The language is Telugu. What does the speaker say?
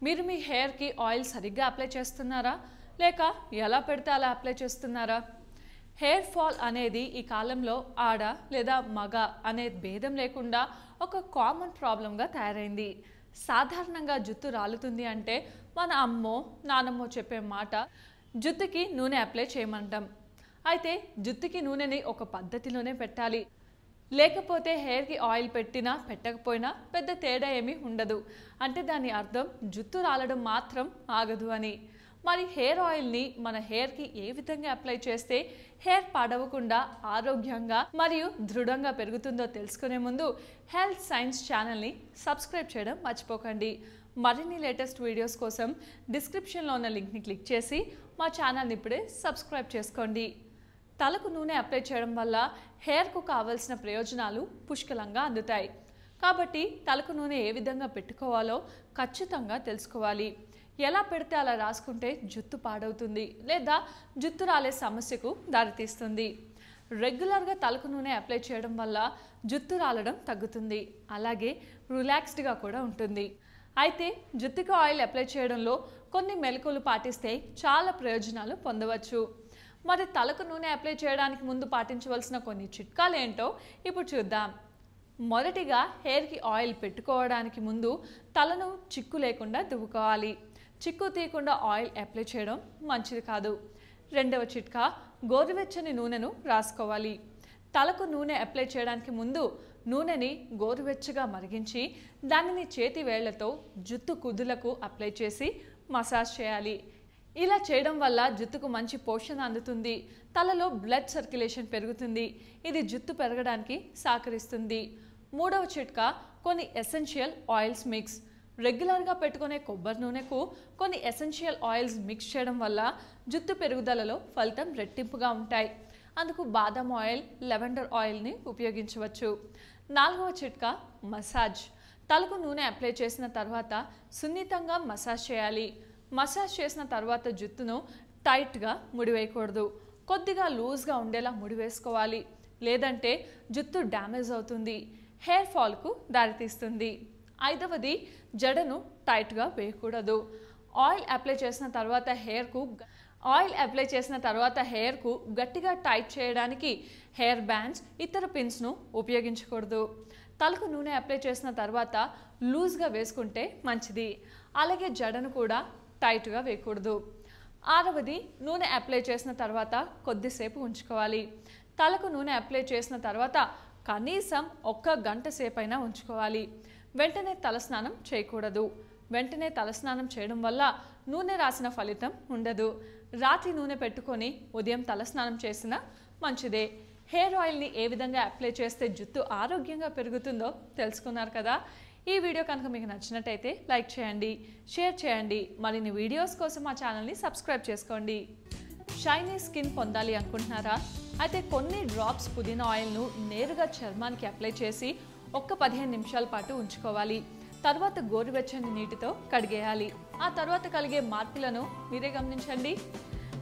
మీరు మీ హెయిర్ కి ఆయిల్ సరిగ్గా అప్లై చేస్తున్నారా లేక ఎలా పెడితే అలా అప్లై చేస్తున్నారా? హెయిర్ ఫాల్ అనేది ఈ కాలంలో ఆడ లేదా మగ అనే భేదం లేకుండా ఒక కామన్ ప్రాబ్లంగా తయారైంది. సాధారణంగా జుట్టు రాలుతుంది అంటే మన అమ్మో నానమ్మో చెప్పే మాట జుట్టుకి నూనె అప్లై చేయమంటాం. అయితే జుట్టుకి నూనెని ఒక పద్ధతిలోనే పెట్టాలి, లేకపోతే హెయిర్కి ఆయిల్ పెట్టినా పెట్టకపోయినా పెద్ద తేడా ఏమీ ఉండదు. అంటే దాని అర్థం జుట్టు రాలడం మాత్రం ఆగదు అని. మరి హెయిర్ ఆయిల్ని మన హెయిర్కి ఏ విధంగా అప్లై చేస్తే హెయిర్ పాడవకుండా ఆరోగ్యంగా మరియు దృఢంగా పెరుగుతుందో తెలుసుకునే ముందు హెల్త్ సైన్స్ ఛానల్ని సబ్స్క్రైబ్ చేయడం మర్చిపోకండి. మరిన్ని లేటెస్ట్ వీడియోస్ కోసం డిస్క్రిప్షన్లో ఉన్న లింక్ని క్లిక్ చేసి మా ఛానల్ని ఇప్పుడే సబ్స్క్రైబ్ చేసుకోండి. తలకు నూనె అప్లై చేయడం వల్ల హెయిర్కు కావాల్సిన ప్రయోజనాలు పుష్కలంగా అందుతాయి. కాబట్టి తలకు నూనె ఏ విధంగా పెట్టుకోవాలో ఖచ్చితంగా తెలుసుకోవాలి. ఎలా పెడితే అలా రాసుకుంటే జుట్టు పాడవుతుంది లేదా జుట్టు రాలే సమస్యకు దారితీస్తుంది. రెగ్యులర్గా తలకు నూనె అప్లై చేయడం వల్ల జుట్టు రాలడం తగ్గుతుంది, అలాగే రిలాక్స్డ్గా కూడా ఉంటుంది. అయితే జుట్టుకు ఆయిల్ అప్లై చేయడంలో కొన్ని మెలకువలు పాటిస్తే చాలా ప్రయోజనాలు పొందవచ్చు. మరి తలకు నూనె అప్లై చేయడానికి ముందు పాటించవలసిన కొన్ని చిట్కాలు ఏంటో ఇప్పుడు చూద్దాం. మొదటిగా హెయిర్కి ఆయిల్ పెట్టుకోవడానికి ముందు తలను చిక్కు లేకుండా దువ్వుకోవాలి. చిక్కు తీయకుండా ఆయిల్ అప్లై చేయడం మంచిది కాదు. రెండవ చిట్కా, గోరువెచ్చని నూనెను రాసుకోవాలి. తలకు నూనె అప్లై చేయడానికి ముందు నూనెని గోరువెచ్చగా మరిగించి దానిని చేతి వేళ్లతో జుట్టు కుదులకు అప్లై చేసి మసాజ్ చేయాలి. ఇలా చేయడం వల్ల జుట్టుకు మంచి పోషణ అందుతుంది, తలలో బ్లడ్ సర్క్యులేషన్ పెరుగుతుంది. ఇది జుట్టు పెరగడానికి సహకరిస్తుంది. మూడవ చిట్కా, కొన్ని ఎసెన్షియల్ ఆయిల్స్ మిక్స్. రెగ్యులర్గా పెట్టుకునే కొబ్బరి నూనెకు కొన్ని ఎసెన్షియల్ ఆయిల్స్ మిక్స్ చేయడం వల్ల జుట్టు పెరుగుదలలో ఫలితం రెట్టింపుగా ఉంటాయి. అందుకు బాదం ఆయిల్, లెవెండర్ ఆయిల్ని ఉపయోగించవచ్చు. నాలుగవ చిట్కా, మసాజ్. తలకు నూనె అప్లై చేసిన తర్వాత సున్నితంగా మసాజ్ చేయాలి. మసాజ్ చేసిన తర్వాత జుట్టును టైట్గా ముడివేయకూడదు, కొద్దిగా లూజ్గా ఉండేలా ముడివేసుకోవాలి. లేదంటే జుట్టు డ్యామేజ్ అవుతుంది, హెయిర్ ఫాల్కు దారితీస్తుంది. ఐదవది, జడను టైట్గా వేయకూడదు. ఆయిల్ అప్లై చేసిన తర్వాత హెయిర్కు గట్టిగా టైట్ చేయడానికి హెయిర్ బ్యాండ్స్, ఇతర పిన్స్ను ఉపయోగించకూడదు. తలకు నూనె అప్లై చేసిన తర్వాత లూజ్గా వేసుకుంటే మంచిది, అలాగే జడను కూడా టైట్గా వేయకూడదు. ఆరవది, నూనె అప్లై చేసిన తర్వాత కొద్దిసేపు ఉంచుకోవాలి. తలకు నూనె అప్లై చేసిన తర్వాత కనీసం 1 గంట సేపైనా ఉంచుకోవాలి. వెంటనే తలస్నానం చేయకూడదు. వెంటనే తలస్నానం చేయడం వల్ల నూనె రాసిన ఫలితం ఉండదు. రాత్రి నూనె పెట్టుకొని ఉదయం తలస్నానం చేసినా మంచిదే. హెయిర్ ఆయిల్ని ఏ విధంగా అప్లై చేస్తే జుట్టు ఆరోగ్యంగా పెరుగుతుందో తెలుసుకున్నారు కదా. ఈ వీడియో కనుక మీకు నచ్చినట్టయితే లైక్ చేయండి, షేర్ చేయండి. మరిన్ని వీడియోస్ కోసం మా ఛానల్ని సబ్స్క్రైబ్ చేసుకోండి. షైనీ స్కిన్ పొందాలి అనుకుంటున్నారా? అయితే కొన్ని డ్రాప్స్ పుదీనా ఆయిల్ను నేరుగా చర్మానికి అప్లై చేసి 15 నిమిషాల పాటు ఉంచుకోవాలి. తర్వాత గోరువెచ్చని నీటితో కడిగేయాలి. ఆ తర్వాత కలిగే మార్పులను మీరే గమనించండి.